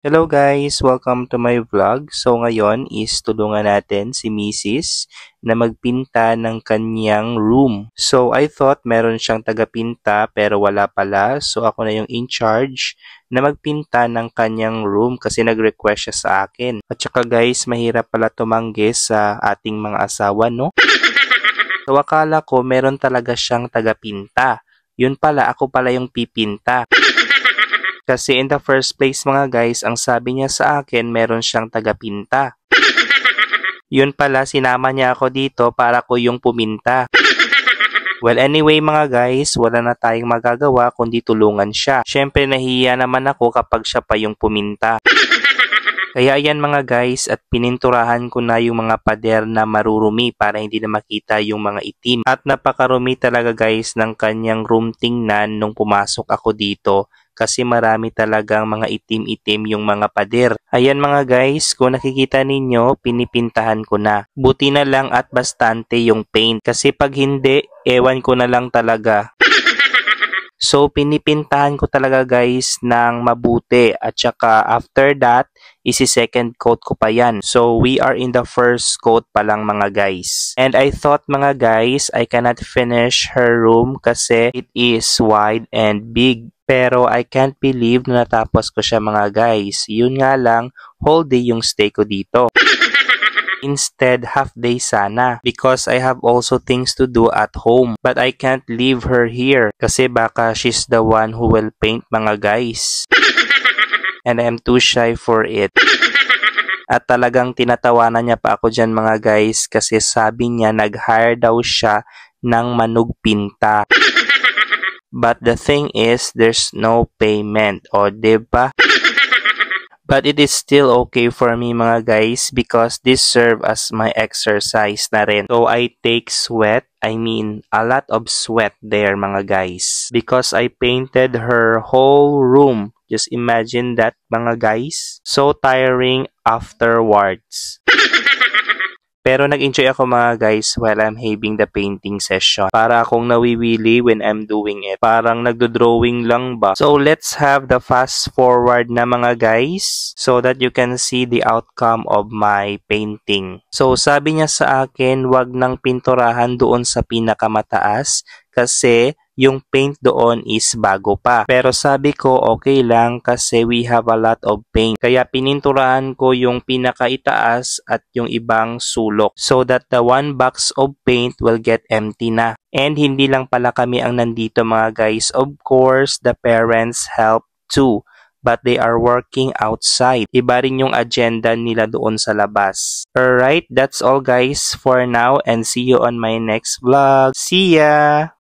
Hello guys! Welcome to my vlog. So ngayon is tulungan natin si Mrs. na magpinta ng kanyang room. So I thought meron siyang tagapinta pero wala pala. So ako na yung in charge na magpinta ng kanyang room kasi nag-request siya sa akin. At saka guys, mahirap pala tumanggi sa ating mga asawa, no? So akala ko meron talaga siyang tagapinta. Yun pala, ako pala yung pipinta. Kasi in the first place mga guys, ang sabi niya sa akin, meron siyang tagapinta. Yun pala, sinama niya ako dito para ko yung puminta. Well anyway mga guys, wala na tayong magagawa kundi tulungan siya. Syempre nahihiya naman ako kapag siya pa yung puminta. Kaya ayan mga guys, at pininturahan ko na yung mga pader na marurumi para hindi na makita yung mga itim. At napakarumi talaga guys ng kanyang room tingnan nung pumasok ako dito. Kasi marami talagang mga itim-itim yung mga pader. Ayan mga guys, kung nakikita ninyo, pinipintahan ko na. Buti na lang at bastante yung paint. Kasi pag hindi, ewan ko na lang talaga. So, pinipintahan ko talaga guys ng mabuti. At saka after that, isi-second coat ko pa yan. So, we are in the first coat pa lang mga guys. And I thought mga guys, I cannot finish her room kasi it is wide and big. Pero I can't believe na natapos ko siya mga guys. Yun nga lang, whole day yung stay ko dito. Instead, half day sana. Because I have also things to do at home. But I can't leave her here. Kasi baka she's the one who will paint mga guys. And I'm too shy for it. At talagang tinatawanan niya pa ako dyan mga guys. Kasi sabi niya nag-hire daw siya ng manugpinta. But the thing is, there's no payment. O, diba? But it is still okay for me mga guys because this serve as my exercise na rin. So I take sweat, I mean a lot of sweat there mga guys. Because I painted her whole room. Just imagine that mga guys. So tiring afterwards. Pero nag-enjoy ako mga guys while I'm having the painting session. Para akong nawiwili when I'm doing it. Parang nagdo-drawing lang ba? So let's have the fast forward na mga guys so that you can see the outcome of my painting. So sabi niya sa akin, wag nang pinturahan doon sa pinakamataas kasi yung paint doon is bago pa. Pero sabi ko okay lang kasi we have a lot of paint. Kaya pininturahan ko yung pinakaitaas at yung ibang sulok so that the one box of paint will get empty na. And hindi lang pala kami ang nandito mga guys. Of course, the parents help too. But they are working outside. Iba rin yung agenda nila doon sa labas. Alright, that's all guys for now and see you on my next vlog. See ya!